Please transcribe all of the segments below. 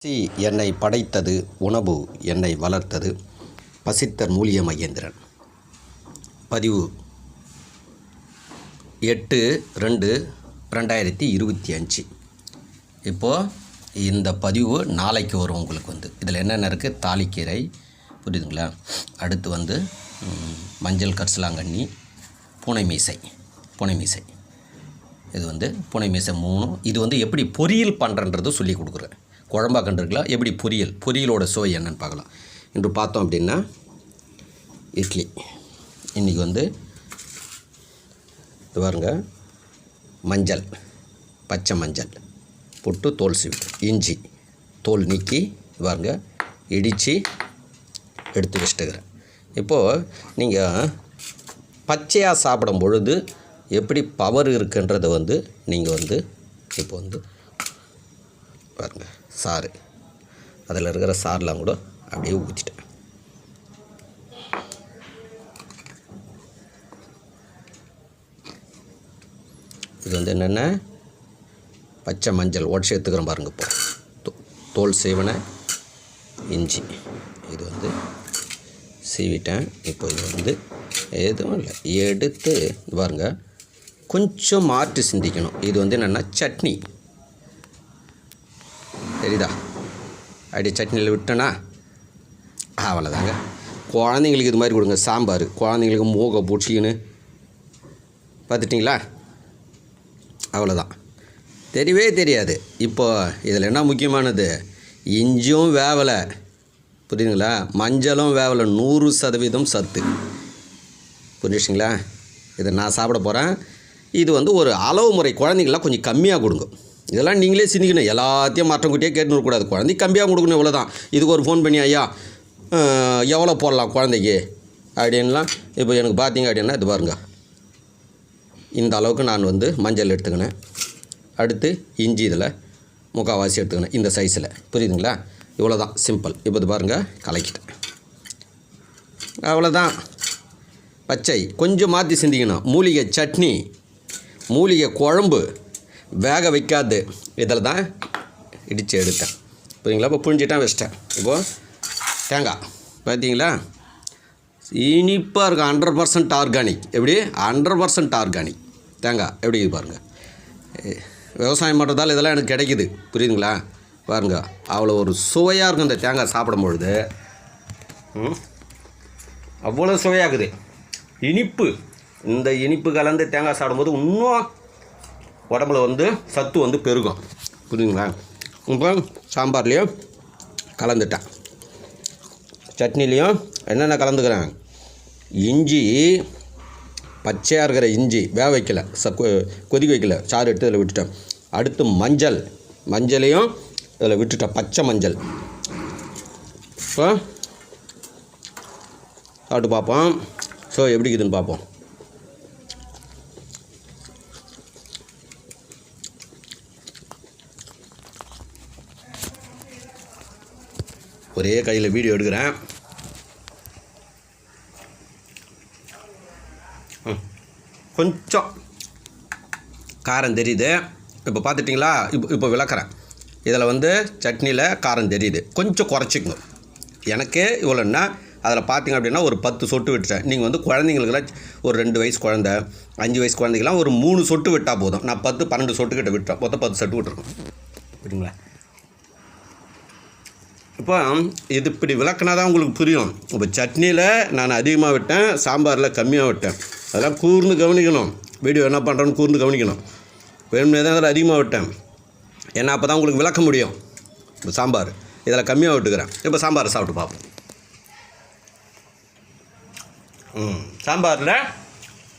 என்னை படைத்தது உணவு என்னை வளர்த்தது. பசித்தர் மூலிய மகேந்திரன். பதிவு 8/2/2025. இப்போது இந்த பதிவு நாளைக்கு வரும். உங்களுக்கு இதில் என்னென்ன இருக்குது? தாளிக்கீரை, புரியுதுங்களா? அடுத்து மஞ்சள் கரிசலாங்கண்ணி, பூனை மீசை. இது பூனை மீசை 3. இது எப்படி பொரியல் பண்ணுறன்றது சொல்லி கொடுக்குறேன். குழம்பா கண்டிருக்கலாம், எப்படி பொரியலோட சுவை என்னன்னு பார்க்கலாம். இன்று பார்த்தோம் அப்படின்னா இட்லி. இன்றைக்கி இது பாருங்க, மஞ்சள், பச்சை மஞ்சள் போட்டு தோல் சீவிட்டு, இஞ்சி தோல் நீக்கி பாருங்க இடித்து எடுத்து வச்சுட்டுக்கிறேன். இப்போது நீங்கள் பச்சையாக சாப்பிடும் பொழுது எப்படி பவர் இருக்குன்றதை நீங்கள் இப்போ பாருங்கள், சாறு, அதில் இருக்கிற சாரெலாம் கூட அப்படியே ஊற்றிட்டேன். இது என்னென்ன, பச்சை மஞ்சள் உடச்சி எடுத்துக்கிறேன் பாருங்கள். இப்போ தோல் சீவனை இஞ்சி இது சீவிட்டேன். இப்போ இது எதுவும் இல்லை, எடுத்து பாருங்கள் கொஞ்சம் மாற்றி சிந்திக்கணும். இது என்னென்னா சட்னி, தெரியுதா? அப்படி சட்னியில் விட்டேன்னா அவ்வளோதாங்க. குழந்தைங்களுக்கு இது மாதிரி கொடுங்க. சாம்பார் குழந்தைங்களுக்கு மூக்கை பூச்சிக்கின்னு பார்த்துட்டிங்களா? அவ்வளோதான், தெரியவே தெரியாது. இப்போது இதில் என்ன முக்கியமானது, இஞ்சியும் வேவலை, புரியுதுங்களா? மஞ்சளும் வேவலை, 100% சத்து. புரிஞ்சுங்களா? இதை நான் சாப்பிட போகிறேன். இது ஒரு அளவு முறை. குழந்தைங்களாம் கொஞ்சம் கம்மியாக கொடுங்க. இதெல்லாம் நீங்களே சிந்திக்கணும். எல்லாத்தையும் மாற்றம் குட்டியே கேட்டுன்னு இருக்கக்கூடாது. குழந்தைக்கு கம்மியாக கொடுக்கணும், இவ்வளோ தான். இதுக்கு ஒரு ஃபோன் பண்ணி, ஐயா எவ்வளோ போடலாம் குழந்தைக்கு அப்படின்லாம். இப்போ எனக்கு பார்த்தீங்க அப்படின்னா இது பாருங்க, இந்த அளவுக்கு நான் மஞ்சள் எடுத்துக்கினேன். அடுத்து இஞ்சி இதில் முக்கால்வாசி எடுத்துக்கினேன், இந்த சைஸில். புரியுதுங்களா? இவ்வளோ தான், சிம்பிள். இப்போ இது பாருங்கள், கலக்கிட்டேன். அவ்வளோதான். பச்சை கொஞ்சம் மாற்றி சிந்திக்கணும். மூலிகை சட்னி, மூலிகை குழம்பு, வேக வைக்காது, இதில் தான் இடித்து எடுத்தேன். புரியுங்களா? இப்போ புழிஞ்சிட்டேன், வச்சிட்டேன். இப்போது தேங்காய் பார்த்தீங்களா, இனிப்பாக இருக்கும். 100% ஆர்கானிக். எப்படி 100% ஆர்கானிக் தேங்காய் எப்படி பாருங்கள். விவசாயம் பண்ணுறதால இதெல்லாம் எனக்கு கிடைக்குது. புரியுதுங்களா? பாருங்கள், அவ்வளோ ஒரு சுவையாக இருக்கும் இந்த தேங்காய் சாப்பிடும்பொழுது. அவ்வளோ சுவையாகுது. இனிப்பு, இந்த இனிப்பு கலந்து தேங்காய் சாப்பிடும்போது இன்னும் உடம்புல சத்து பெருகும். புரியுதுங்களா? இப்போ சாம்பார்லேயும் கலந்துட்டேன், சட்னிலையும் என்னென்ன கலந்துக்கிறேன். இஞ்சி, பச்சையாக இருக்கிற இஞ்சி வேக வைக்கல, கொதிக்க வைக்கல, சாறு எடுத்து இதில் விட்டுட்டேன். அடுத்து மஞ்சளையும் இதில் விட்டுட்டேன், பச்சை மஞ்சள். இப்போ சாப்பிட்டு பார்ப்போம். ஸோ எப்படி இருக்குதுன்னு பார்ப்போம். ஒரே கையில் வீடியோ எடுக்கிறேன். கொஞ்சம் காரம் தெரியுது. இப்போ பார்த்துட்டிங்களா? இப்போ விளக்குறேன். இதில் சட்னியில் காரம் தெரியுது. கொஞ்சம் குறைச்சிக்கணும். எனக்கு இவ்வளோன்னா அதில் பார்த்திங்க அப்படின்னா ஒரு 10 சொட்டு விட்டுட்டேன். நீங்கள் குழந்தைங்களுக்கெல்லாம் ஒரு 2 வயசு குழந்தை, 5 வயசு குழந்தைங்களாம் ஒரு 3 சொட்டு விட்டால் போதும். நான் 10-12 சொட்டு கிட்ட விட்டேன். மொத்தம் 10 சொட்டு விட்டுருக்கோம். புரியுங்களா? இப்போ இது இப்படி விளக்குனா தான் உங்களுக்கு புரியும். இப்போ சட்னியில் நான் அதிகமாக விட்டேன், சாம்பாரில் கம்மியாக விட்டேன். அதெல்லாம் கூர்ந்து கவனிக்கணும். வீடியோ என்ன பண்ணுறோன்னு கூர்ந்து கவனிக்கணும். வேணும்னே தான் அதில் அதிகமாக விட்டேன். ஏன்னா அப்போ தான் உங்களுக்கு விளக்க முடியும். இப்போ சாம்பார் இதில் கம்மியாக விட்டுக்கிறேன். இப்போ சாம்பாரை சாப்பிட்டு பார்ப்போம். சாம்பாரில்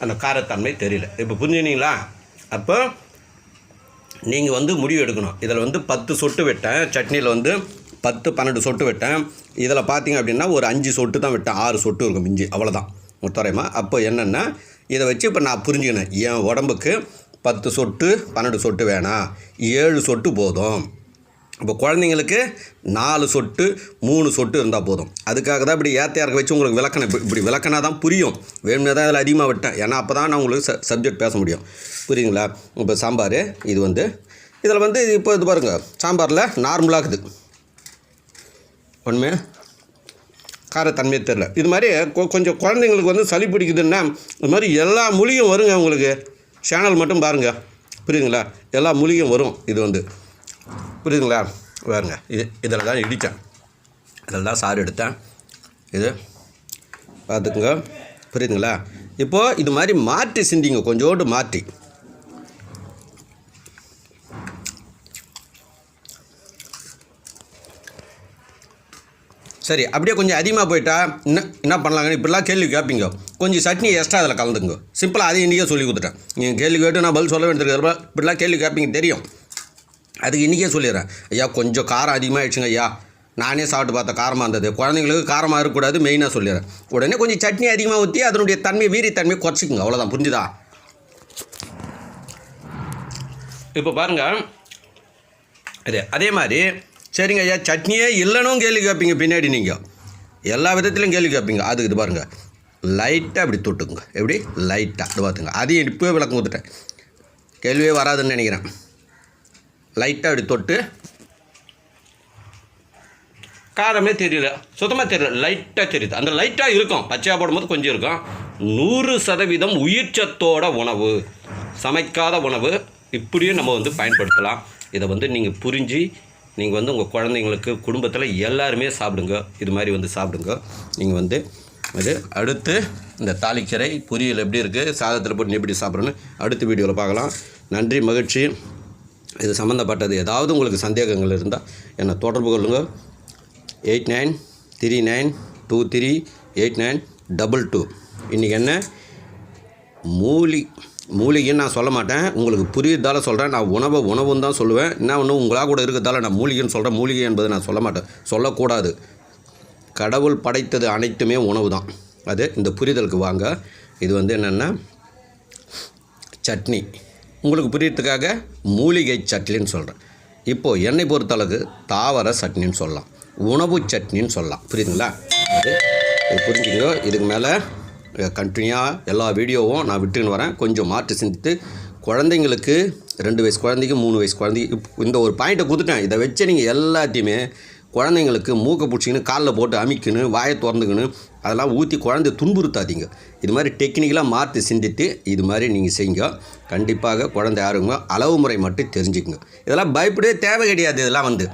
அந்த காரத்தன்மை தெரியல. இப்போ புரிஞ்சுனீங்களா? அப்போ நீங்கள் முடிவு எடுக்கணும். இதில் 10 சொட்டு விட்டேன், சட்னியில் 10-12 சொட்டு விட்டேன். இதில் பார்த்திங்க அப்படின்னா ஒரு 5 சொட்டு தான் விட்டேன். 6 சொட்டு இருக்கும் மிஞ்சி, அவ்வளோதான் முத்தரைமா. அப்போ என்னென்னா இதை வச்சு இப்போ நான் புரிஞ்சுக்கினேன். என் உடம்புக்கு 10 சொட்டு 12 சொட்டு வேணாம், 7 சொட்டு போதும். இப்போ குழந்தைங்களுக்கு 4 சொட்டு 3 சொட்டு இருந்தால் போதும். அதுக்காக தான் இப்படி ஏற்றையாருக்கு வச்சு உங்களுக்கு விளக்கணும். இப்படி விளக்கினா தான் புரியும். வேணும்னே தான் அதில் அதிகமாக விட்டேன். ஏன்னா அப்போ தான் நான் உங்களுக்கு சப்ஜெக்ட் பேச முடியும். புரியுதுங்களா? இப்போ சாம்பார் இது இதில் இப்போ இது பாருங்கள், சாம்பாரில் நார்மலாகுது. ஒன்றுமே காரத்தன்மையே தெரில. இது மாதிரி கொஞ்சம் குழந்தைங்களுக்கு வந்து சளி பிடிக்குதுன்னா இது மாதிரி எல்லா மூலிகையும் வருங்க. உங்களுக்கு சேனல் மட்டும் பாருங்கள், புரியுதுங்களா? எல்லா மூலிகையும் வரும். இது வந்து புரியுதுங்களா? பாருங்க, இதில் தான் இடித்தேன், இதில் தான் சாறு எடுத்தேன். இது பார்த்துக்குங்க, புரியுதுங்களா? இப்போது இது மாதிரி மாற்றி சிந்திங்க, கொஞ்சோண்டு மாற்றி. சரி, அப்படியே கொஞ்சம் அதிகமாக போயிட்டா என்ன பண்ணலாங்க? இப்படிலாம் கேள்வி கேட்பீங்க, கொஞ்சம் சட்னி எக்ஸ்ட்ரா அதில் கலந்துங்க. சிம்பிளாக அதை இன்றைக்கே சொல்லி கொடுத்துட்டேன். நீங்கள் கேள்வி கேட்டு நான் பதில் சொல்ல வேண்டியது. இப்படிலாம் கேள்வி கேட்பீங்க தெரியும், அதுக்கு இன்றைக்கே சொல்லிடுறேன். ஐயா கொஞ்சம் காரம் அதிகமாக ஆயிடுச்சுங்க ஐயா, நானே சாப்பிட்டு பார்த்தேன் காரமாக இருந்தது, குழந்தைங்களுக்கு காரமாக இருக்கக்கூடாது, மெயினாக சொல்லிடுறேன். உடனே கொஞ்சம் சட்னி அதிகமாக ஊற்றி அதனுடைய தன்மையை வீரியத்தன்மையை குறைச்சிக்குங்க, அவ்வளோதான். புரிஞ்சுதா? இப்போ பாருங்கள், அதே மாதிரி சரிங்க ஐயா சட்னியே இல்லைனும் கேள்வி கேட்பீங்க. பின்னாடி நீங்கள் எல்லா விதத்துலையும் கேள்வி கேட்பீங்க. அதுக்கு இது பாருங்கள், லைட்டாக அப்படி தொட்டுக்குங்க. எப்படி லைட்டாக இது பார்த்துங்க. அதையும் இப்போவே விளக்கம் கொடுத்துட்டேன், கேள்வியே வராதுன்னு நினைக்கிறேன். லைட்டாக அப்படி தொட்டு, காரமே தெரியல, சுத்தமாக தெரியல, லைட்டாக தெரியுது. அந்த லைட்டாக இருக்கும், பச்சையாக போடும்போது கொஞ்சம் இருக்கும். 100% உயிர் சத்தோட உணவு, சமைக்காத உணவு இப்படியும் நம்ம வந்து பயன்படுத்தலாம். இதை வந்து நீங்கள் புரிஞ்சு நீங்கள் வந்து உங்கள் குழந்தைங்களுக்கு குடும்பத்தில் எல்லாருமே சாப்பிடுங்க. இது மாதிரி வந்து சாப்பிடுங்க. நீங்கள் வந்து இது அடுத்து இந்த தாளிக்கீரை பொரியல் எப்படி இருக்குது, சாதத்தில் போட்டு எப்படி சாப்பிட்றோன்னு அடுத்த வீடியோவில் பார்க்கலாம். நன்றி, மகிழ்ச்சி. இது சம்மந்தப்பட்டது ஏதாவது உங்களுக்கு சந்தேகங்கள் இருந்தால் என்னை தொடர்பு கொள்ளுங்கள். 8939238922. இன்றைக்கி என்ன மூலிகைன்னு நான் சொல்ல மாட்டேன், உங்களுக்கு புரியுறதால சொல்கிறேன். நான் உணவுன்னு தான் சொல்லுவேன். என்ன ஒன்று உங்களாக கூட இருக்கிறதால நான் மூலிகைன்னு சொல்கிறேன். மூலிகை என்பது நான் சொல்ல மாட்டேன், சொல்லக்கூடாது. கடவுள் படைத்தது அனைத்துமே உணவு தான். அது இந்த புரிதலுக்கு வாங்க. இது வந்து என்னென்னா சட்னி, உங்களுக்கு புரியறதுக்காக மூலிகை சட்னின்னு சொல்கிறேன். இப்போது என்னை பொறுத்தளவுக்கு தாவர சட்னின்னு சொல்லலாம், உணவு சட்னின்னு சொல்லலாம். புரியுதுங்களா? அது புரிஞ்சுக்கோ. இதுக்கு மேலே கண்டினியூவாக எல்லா வீடியோவும் நான் விட்டுன்னு வரேன். கொஞ்சம் மாற்றி சிந்தித்து குழந்தைங்களுக்கு 2 வயசு குழந்தைக்கு 3 வயசு குழந்தைக்கு இந்த ஒரு பாயிண்ட்டை கொடுத்துட்டேன். இதை வச்சு நீங்கள் எல்லாத்தையுமே குழந்தைங்களுக்கு மூக்கை பிடிச்சிக்கின்னு காலில் போட்டு அமிக்கணும், வாயை திறந்துக்கணும், அதெல்லாம் ஊற்றி குழந்தைய துன்புறுத்தாதீங்க. இது மாதிரி டெக்னிக்கலாக மாற்றி சிந்தித்து இது மாதிரி நீங்கள் செய்யுங்க. கண்டிப்பாக குழந்தை ஆரோக்கியங்க. அளவு முறை மட்டும் தெரிஞ்சுக்குங்க. இதெல்லாம் பயப்படவே தேவை கிடையாது. இதெல்லாம் வந்து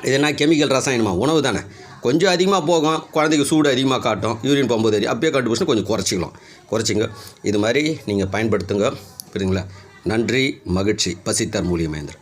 இது என்ன கெமிக்கல் ரசாயனமாக உணவு தானே. கொஞ்சம் அதிகமாக போகும், குழந்தைக்கு சூடு அதிகமாக காட்டும், யூரின் போகும்போது அப்பயே கண்டுபிடிச்சு கொஞ்சம் குறைச்சிங்க. இது மாதிரி நீங்கள் பயன்படுத்துங்க. புரியுதுங்களா? நன்றி, மகிழ்ச்சி. பசித்தார் மூலிகை மகேந்திரன்.